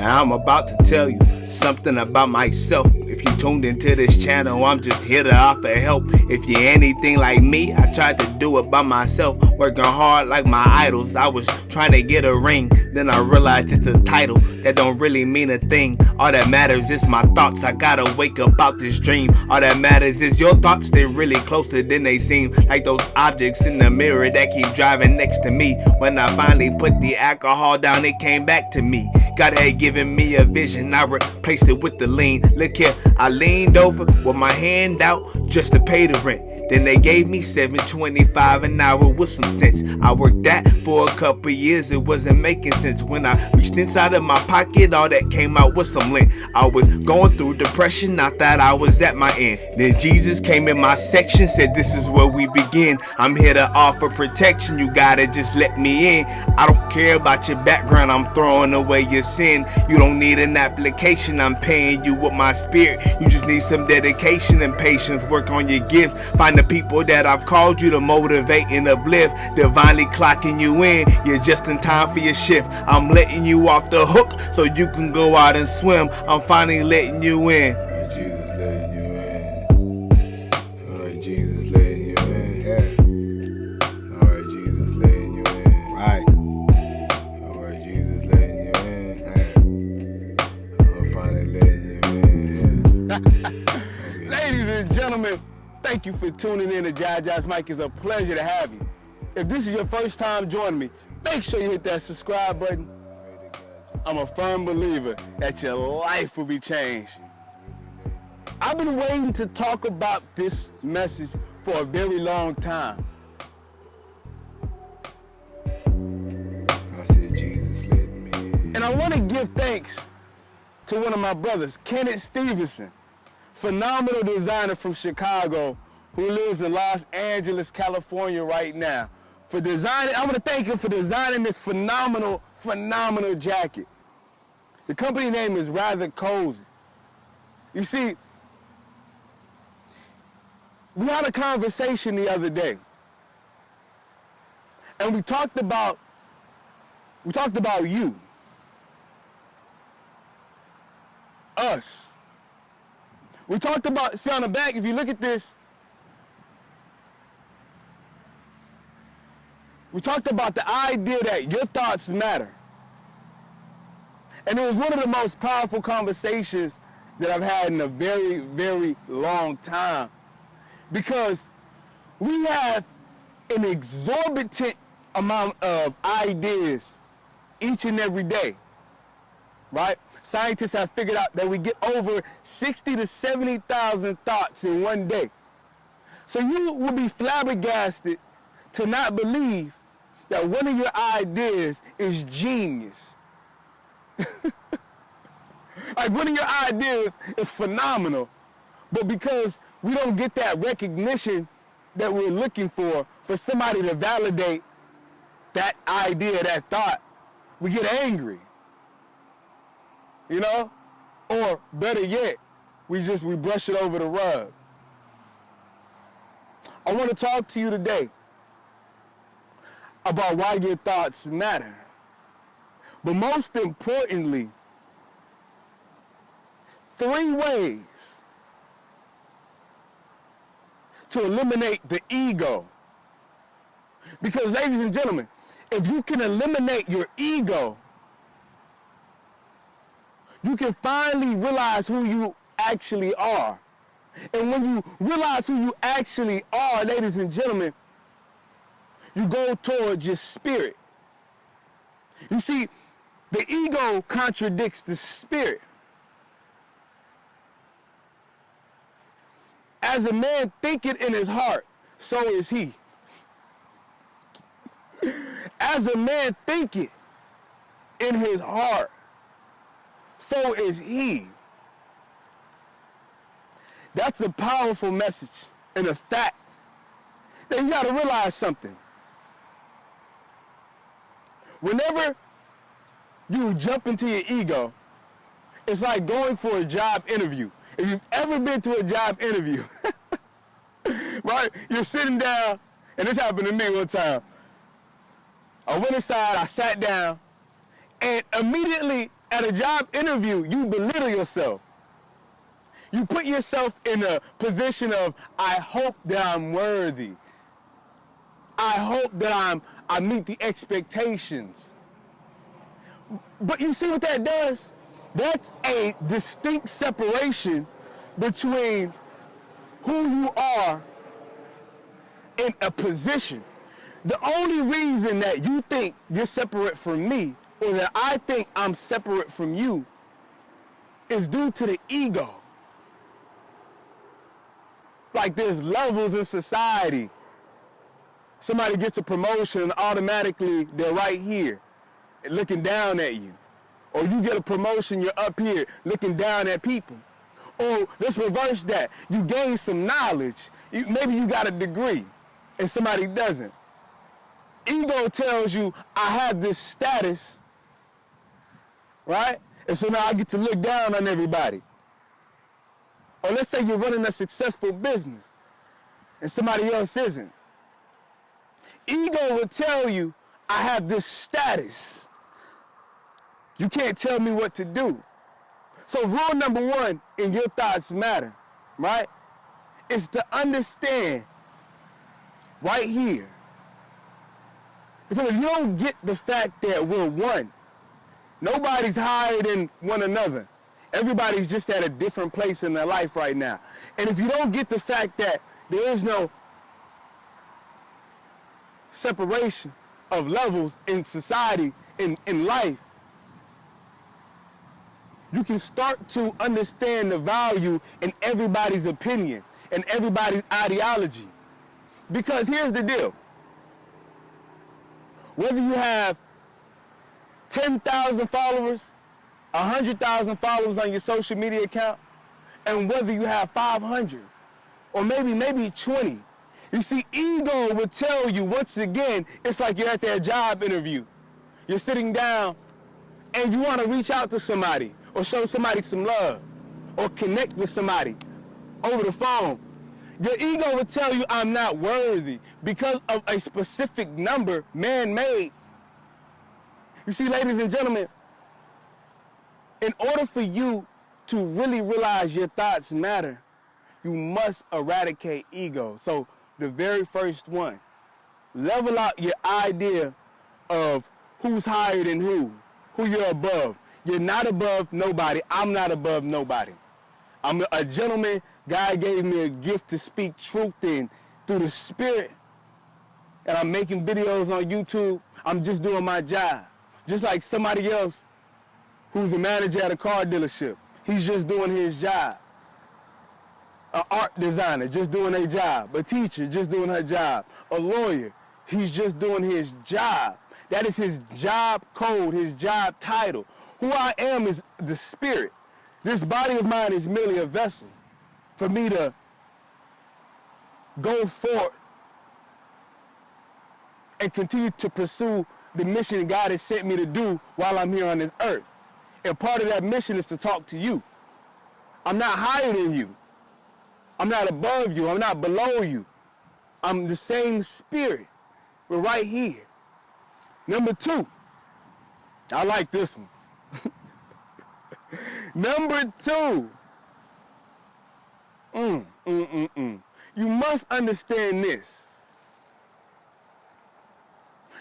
Now I'm about to tell you something about myself. If you tuned into this channel, I'm just here to offer help. If you're anything like me, I tried to do it by myself, working hard like my idols. I was trying to get a ring, then I realized it's a title that don't really mean a thing. All that matters is my thoughts. I gotta wake up out this dream. All that matters is your thoughts. They're really closer than they seem, like those objects in the mirror that keep driving next to me. When I finally put the alcohol down, it came back to me. God had given me a vision, I replaced it with the lean. Look here, I leaned over with my hand out just to pay the rent. Then they gave me $7.25 an hour with some sense. I worked that for a couple years, it wasn't making sense. When I reached inside of my pocket, all that came out was some lint. I was going through depression, I thought I was at my end. Then Jesus came in my section, said this is where we begin. I'm here to offer protection, you gotta just let me in. I don't care about your background, I'm throwing away your sin. You don't need an application, I'm paying you with my spirit. You just need some dedication and patience, work on your gifts. Find the people that I've called you to motivate and uplift, divinely clocking you in. You're just in time for your shift. I'm letting you off the hook so you can go out and swim. I'm finally letting you in. Alright, Jesus letting you in. Alright, Jesus letting you in. Yeah. Alright, Jesus letting you in. Right. Alright, Jesus letting you in. I'm finally letting you in. Ladies and gentlemen, thank you for tuning in to Jajasmike. It's a pleasure to have you. If this is your first time joining me, make sure you hit that subscribe button. I'm a firm believer that your life will be changed. I've been waiting to talk about this message for a very long time. I said Jesus letting me in. And I want to give thanks to one of my brothers, Kenneth Stevenson, phenomenal designer from Chicago who lives in Los Angeles, California right now. I want to thank him for designing this phenomenal jacket. The company name is Rather Cozy. You see, we had a conversation the other day, and we talked about you, us. We talked about, see on the back, if you look at this, we talked about the idea that your thoughts matter. And it was one of the most powerful conversations that I've had in a very, very long time. Because we have an exorbitant amount of ideas each and every day, right? Scientists have figured out that we get over 60 to 70,000 thoughts in one day. So you will be flabbergasted to not believe that one of your ideas is genius. Like one of your ideas is phenomenal, but because we don't get that recognition that we're looking for somebody to validate that idea, that thought, we get angry. You know? Or better yet, we brush it over the rug. I want to talk to you today about why your thoughts matter. But most importantly, 3 ways to eliminate the ego. Because ladies and gentlemen, if you can eliminate your ego, you can finally realize who you actually are. And when you realize who you actually are, ladies and gentlemen, you go towards your spirit. You see, the ego contradicts the spirit. As a man thinketh in his heart, so is he. As a man thinketh in his heart, so is he. That's a powerful message and a fact. Then you got to realize something. Whenever you jump into your ego, it's like going for a job interview. If you've ever been to a job interview, right? You're sitting down, and this happened to me one time. I went inside, I sat down, and immediately At a job interview, you belittle yourself. You put yourself in a position of, I hope that I'm worthy. I hope that I meet the expectations. But you see what that does? That's a distinct separation between who you are and a position. The only reason that you think you're separate from me, or that I think I'm separate from you, is due to the ego. Like there's levels in society. Somebody gets a promotion and automatically they're right here looking down at you. Or you get a promotion, you're up here looking down at people. Or let's reverse that. You gain some knowledge. Maybe you got a degree and somebody doesn't. Ego tells you, I have this status, right? And so now I get to look down on everybody. Or let's say you're running a successful business and somebody else isn't. Ego will tell you, I have this status. You can't tell me what to do. So rule number one in Your Thoughts Matter, right, is to understand right here. Because if you don't get the fact that we're one, nobody's higher than one another. Everybody's just at a different place in their life right now. And if you don't get the fact that there is no separation of levels in society, in life, you can start to understand the value in everybody's opinion and everybody's ideology. Because here's the deal. Whether you have 10,000 followers, 100,000 followers on your social media account, and whether you have 500 or maybe 20. You see, ego will tell you, once again, it's like you're at that job interview. You're sitting down and you want to reach out to somebody or show somebody some love or connect with somebody over the phone. Your ego will tell you, I'm not worthy because of a specific number, man-made. You see, ladies and gentlemen, in order for you to really realize your thoughts matter, you must eradicate ego. So the very first one, level out your idea of who's higher than who you're above. You're not above nobody. I'm not above nobody. I'm a gentleman. God gave me a gift to speak truth in through the Spirit. And I'm making videos on YouTube. I'm just doing my job. Just like somebody else who's a manager at a car dealership. He's just doing his job. An art designer, just doing their job. A teacher, just doing her job. A lawyer, he's just doing his job. That is his job code, his job title. Who I am is the Spirit. This body of mine is merely a vessel for me to go forth and continue to pursue the mission God has sent me to do while I'm here on this earth. And part of that mission is to talk to you. I'm not higher than you. I'm not above you. I'm not below you. I'm the same Spirit. We're right here. Number two, I like this one. Number two, you must understand this.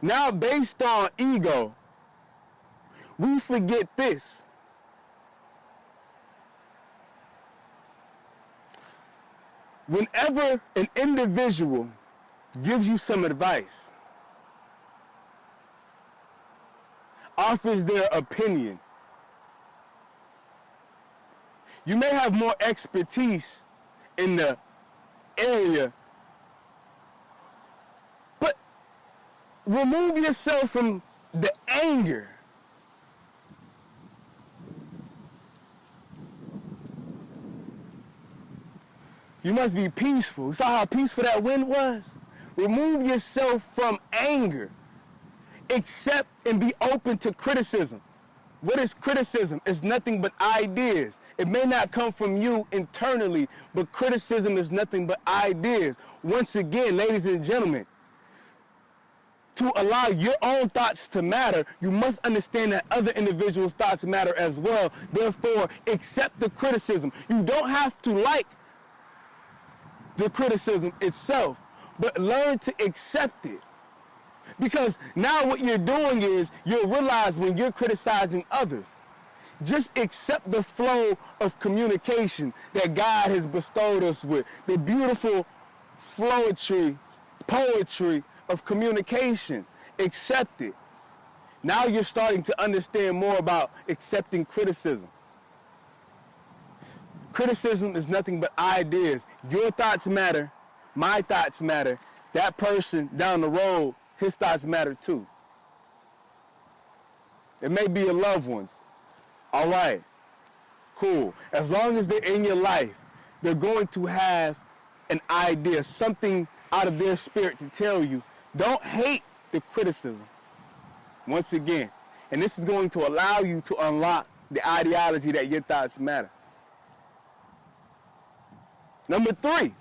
Now, based on ego, we forget this. Whenever an individual gives you some advice, offers their opinion, you may have more expertise in the area, but remove yourself from the anger. You must be peaceful. Saw how peaceful that wind was? Remove yourself from anger. Accept and be open to criticism. What is criticism? It's nothing but ideas. It may not come from you internally, but criticism is nothing but ideas. Once again, ladies and gentlemen, to allow your own thoughts to matter, you must understand that other individuals' thoughts matter as well. Therefore, accept the criticism. You don't have to like the criticism itself, but learn to accept it. Because now what you're doing is you'll realize when you're criticizing others, just accept the flow of communication that God has bestowed us with. The beautiful poetry of communication. Accept it. Now you're starting to understand more about accepting criticism. Criticism is nothing but ideas. Your thoughts matter. My thoughts matter. That person down the road, his thoughts matter too. It may be your loved ones. All right, cool. As long as they're in your life, they're going to have an idea, something out of their spirit to tell you. Don't hate the criticism. Once again, and this is going to allow you to unlock the ideology that your thoughts matter. Number 3,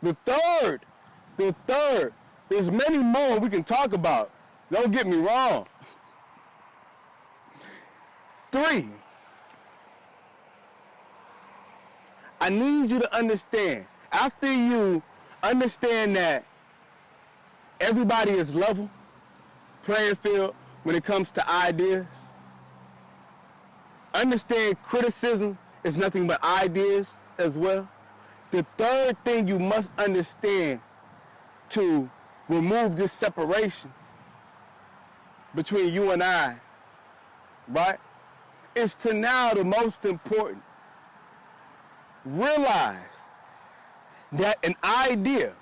the third, there's many more we can talk about. Don't get me wrong. 3, I need you to understand, after you understand that everybody is level, playing field when it comes to ideas, understand criticism is nothing but ideas as well. The third thing you must understand to remove this separation between you and I, right, is to now the most important. Realize that an idea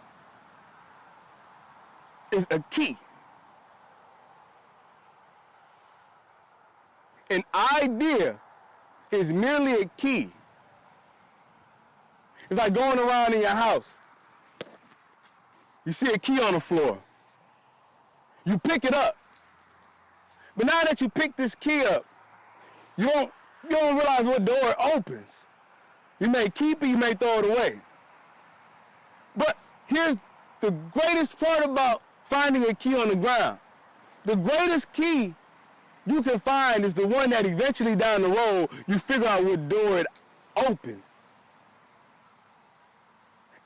is a key. An idea is merely a key. It's like going around in your house. You see a key on the floor. You pick it up. But now that you pick this key up, you don't realize what door it opens. You may keep it, you may throw it away. But here's the greatest part about finding a key on the ground. The greatest key you can find is the one that eventually down the road, you figure out what door it opens.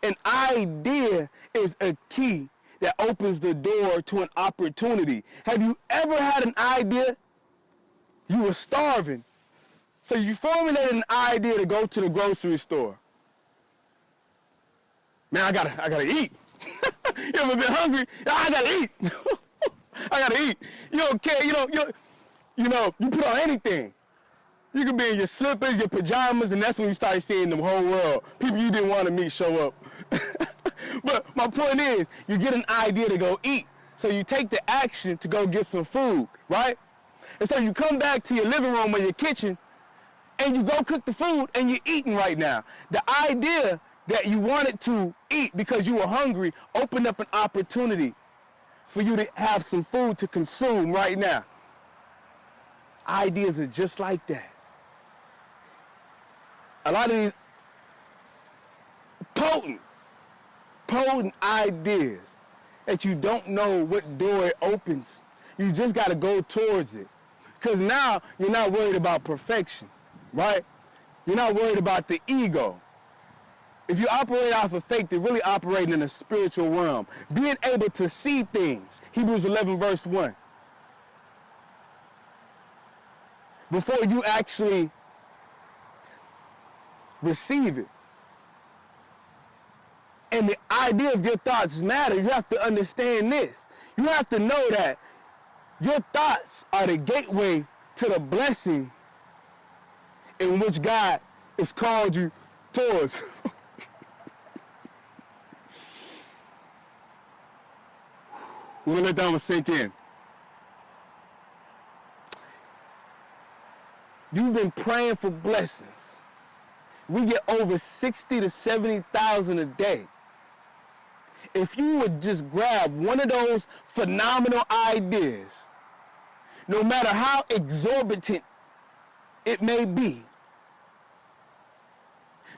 An idea is a key that opens the door to an opportunity. Have you ever had an idea? You were starving. So you formulated an idea to go to the grocery store. Man, I gotta eat. You ever been hungry? I gotta eat. I gotta eat. You don't care. You put on anything. You could be in your slippers, your pajamas, and that's when you start seeing the whole world. People you didn't want to meet show up. But my point is, you get an idea to go eat. So you take the action to go get some food, right? And so you come back to your living room or your kitchen, and you go cook the food, and you're eating right now. The idea that you wanted to eat because you were hungry opened up an opportunity for you to have some food to consume right now. Ideas are just like that. A lot of these potent ideas that you don't know what door it opens. You just got to go towards it. Because now you're not worried about perfection, right? You're not worried about the ego. If you operate off of faith, you're really operating in a spiritual realm. Being able to see things. Hebrews 11 verse 1. Before you actually receive it. And the idea of your thoughts matter. You have to understand this. You have to know that your thoughts are the gateway to the blessing in which God has called you towards. We're going to let that one sink in. You've been praying for blessings. We get over 60 to 70,000 a day. If you would just grab one of those phenomenal ideas, no matter how exorbitant it may be,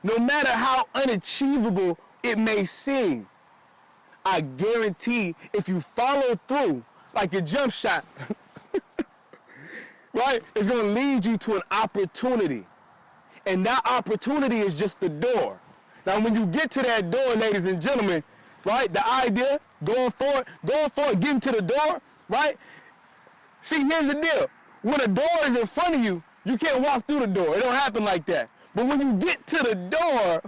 no matter how unachievable it may seem, I guarantee if you follow through like a jump shot, right, it's going to lead you to an opportunity. And that opportunity is just the door. Now, when you get to that door, ladies and gentlemen, right, the idea, going forward, getting to the door, right? See, here's the deal. When a door is in front of you, you can't walk through the door. It don't happen like that. But when you get to the door,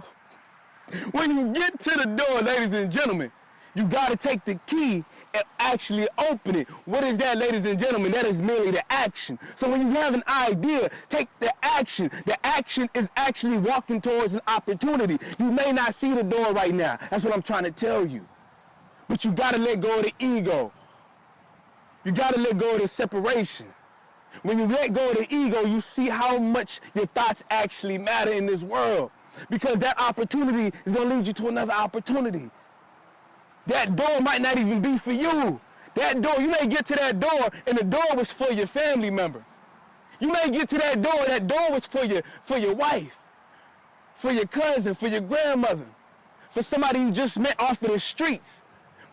ladies and gentlemen, you got to take the key and actually open it. What is that, ladies and gentlemen? That is merely the action. So when you have an idea, take the action. The action is actually walking towards an opportunity. You may not see the door right now. That's what I'm trying to tell you. But you got to let go of the ego. You got to let go of the separation. When you let go of the ego, you see how much your thoughts actually matter in this world. Because that opportunity is going to lead you to another opportunity. That door might not even be for you. That door, you may get to that door and the door was for your family member. You may get to that door was for your wife, for your cousin, for your grandmother, for somebody you just met off of the streets.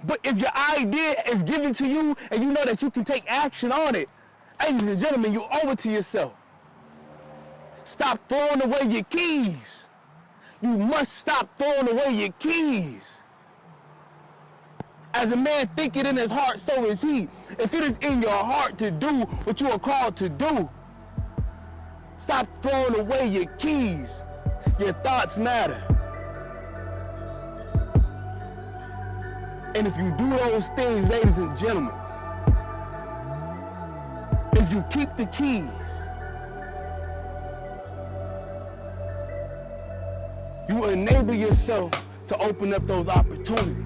But if your idea is given to you and you know that you can take action on it, ladies and gentlemen, you owe it to yourself. Stop throwing away your keys. You must stop throwing away your keys. As a man thinketh in his heart, so is he. If it is in your heart to do what you are called to do, stop throwing away your keys. Your thoughts matter. And if you do those things, ladies and gentlemen, if you keep the keys, you enable yourself to open up those opportunities.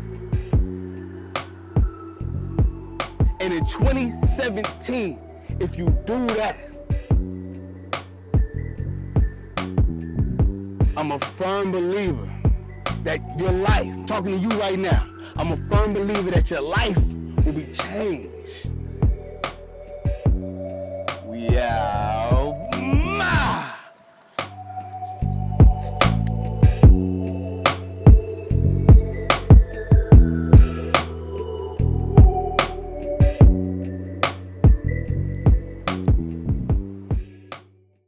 And in 2017, if you do that, I'm a firm believer that your life, talking to you right now, I'm a firm believer that your life will be changed. We out.